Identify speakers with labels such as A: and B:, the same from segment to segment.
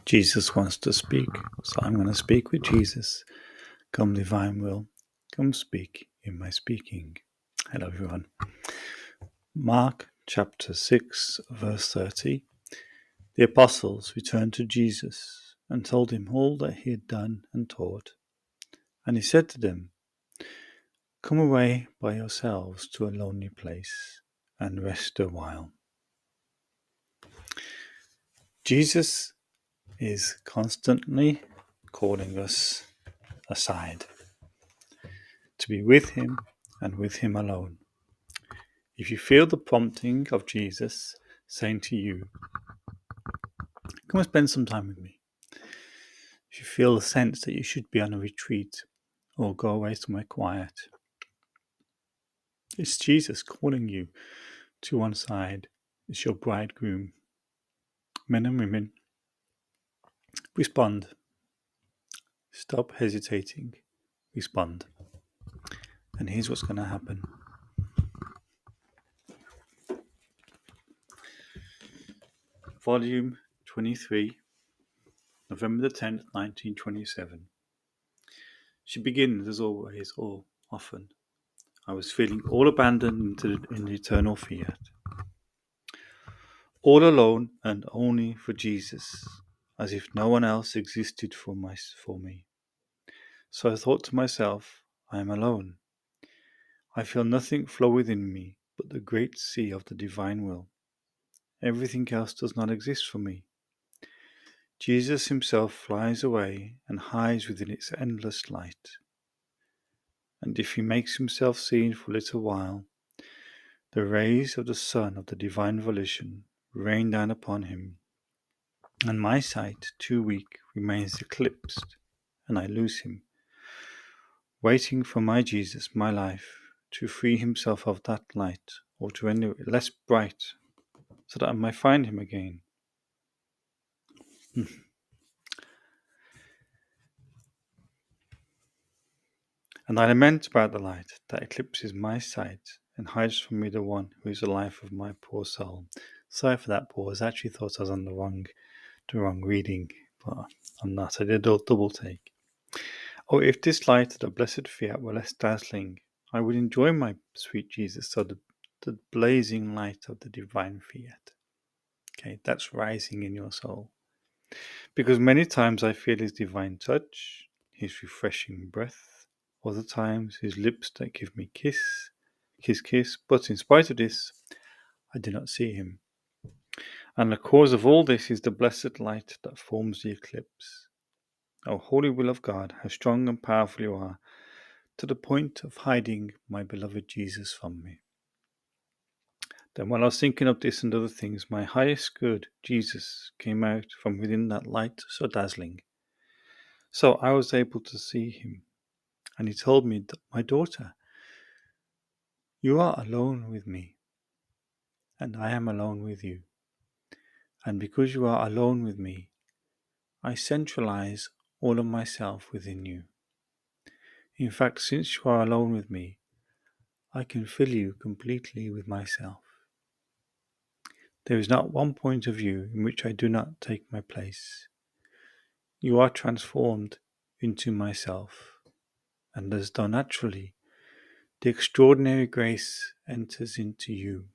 A: Jesus wants to speak, so I'm going to speak with Jesus. Come, divine will, come speak in my speaking. Hello, everyone. Mark chapter 6, verse 30. The apostles returned to Jesus and told him all that he had done and taught. And he said to them, "Come away by yourselves to a lonely place and rest a while." Jesus is constantly calling us aside to be with him and with him alone. If you feel the prompting of Jesus saying to you, "Come and spend some time with me," if you feel the sense that you should be on a retreat or go away somewhere quiet, it's Jesus calling you to one side. It's your bridegroom. Men and women, respond. Stop hesitating. Respond. And here's what's going to happen. Volume 23, November the 10th, 1927. She begins, as always, or often. I was feeling all abandoned in the eternal fiat. All alone and only for Jesus, as if no one else existed for me. So I thought to myself, I am alone. I feel nothing flow within me but the great sea of the divine will. Everything else does not exist for me. Jesus himself flies away and hides within its endless light. And if he makes himself seen for a little while, the rays of the sun of the divine volition rain down upon him, and my sight, too weak, remains eclipsed, and I lose him, waiting for my Jesus, my life, to free himself of that light, or to render it less bright, so that I might find him again. And I lament about the light that eclipses my sight and hides from me the one who is the life of my poor soul. Sorry for that pause. I actually thought I was on the wrong reading, but I'm not. I did a double take. Oh, if this light of the blessed fiat were less dazzling, I would enjoy my sweet Jesus, so the blazing light of the divine fiat. Okay, that's rising in your soul. Because many times I feel his divine touch, his refreshing breath, other times his lips that give me kiss, but in spite of this, I do not see him. And the cause of all this is the blessed light that forms the eclipse. O holy will of God, how strong and powerful you are, to the point of hiding my beloved Jesus from me. Then while I was thinking of this and other things, my highest good, Jesus, came out from within that light so dazzling. So I was able to see him, and he told me, "My daughter, you are alone with me, and I am alone with you. And because you are alone with me, I centralize all of myself within you. In fact, since you are alone with me, I can fill you completely with myself. There is not one point of view in which I do not take my place. You are transformed into myself, and as though naturally, the extraordinary grace enters into you."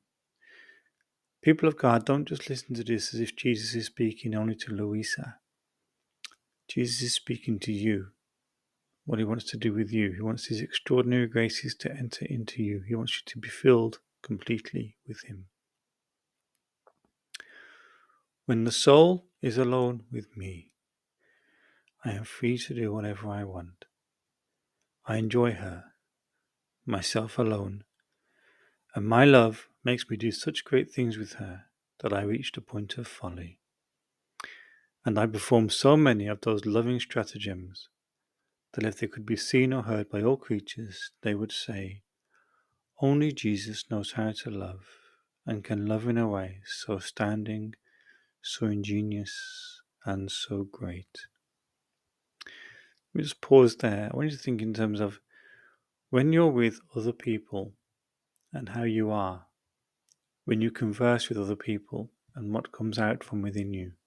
A: People of God, don't just listen to this as if Jesus is speaking only to Luisa. Jesus is speaking to you. What he wants to do with you. He wants his extraordinary graces to enter into you. He wants you to be filled completely with him. When the soul is alone with me, I am free to do whatever I want. I enjoy her, myself alone, and my love makes me do such great things with her that I reach the point of folly. And I perform so many of those loving stratagems that if they could be seen or heard by all creatures, they would say, "Only Jesus knows how to love, and can love in a way so astounding, so ingenious, and so great." Let me just pause there. I want you to think in terms of when you're with other people and how you are, when you converse with other people and what comes out from within you.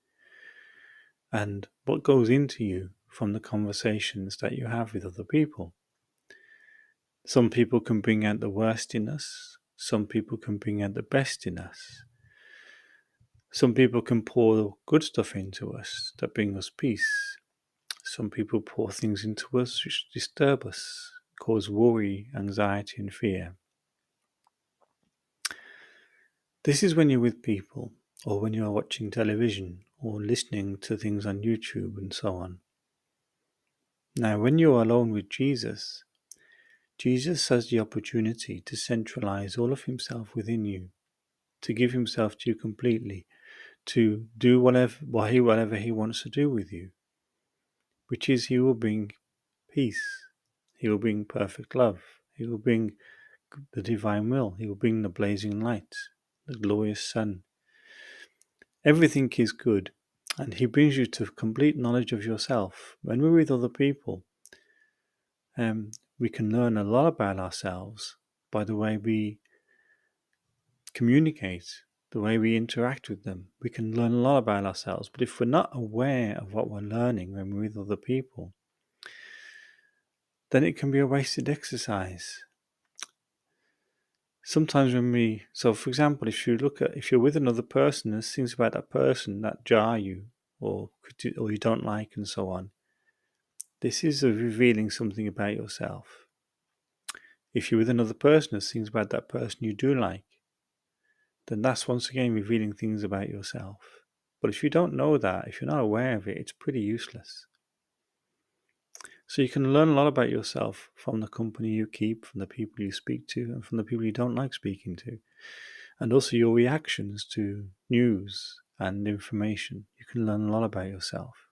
A: and what goes into you from the conversations that you have with other people. Some people can bring out the worst in us. Some people can bring out the best in us. Some people can pour good stuff into us that bring us peace. Some people pour things into us which disturb us, cause worry, anxiety, and fear. This is when you're with people, or when you are watching television, or listening to things on YouTube, and so on. Now, when you are alone with Jesus, Jesus has the opportunity to centralize all of himself within you, to give himself to you completely, to do whatever he wants to do with you, which is he will bring peace, he will bring perfect love, he will bring the divine will, he will bring the blazing light, the glorious sun. Everything is good, and he brings you to complete knowledge of yourself. When we're with other people, we can learn a lot about ourselves by the way we communicate, the way we interact with them. We can learn a lot about ourselves, but if we're not aware of what we're learning when we're with other people, then it can be a wasted exercise. Sometimes for example, if you're with another person, there's things about that person that jar you, or you don't like, and so on. This is revealing something about yourself. If you're with another person, there's things about that person you do like, then that's once again revealing things about yourself. But if you don't know that, if you're not aware of it, it's pretty useless. So you can learn a lot about yourself from the company you keep, from the people you speak to, and from the people you don't like speaking to. And also your reactions to news and information. You can learn a lot about yourself.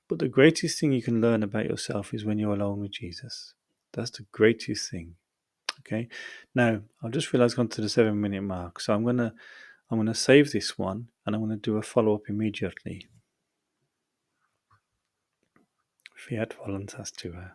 A: But the greatest thing you can learn about yourself is when you're alone with Jesus. That's the greatest thing. Okay. Now I've just realized I've gone to the 7-minute mark, so I'm gonna save this one, and I'm gonna do a follow-up immediately. Fiat voluntas tua.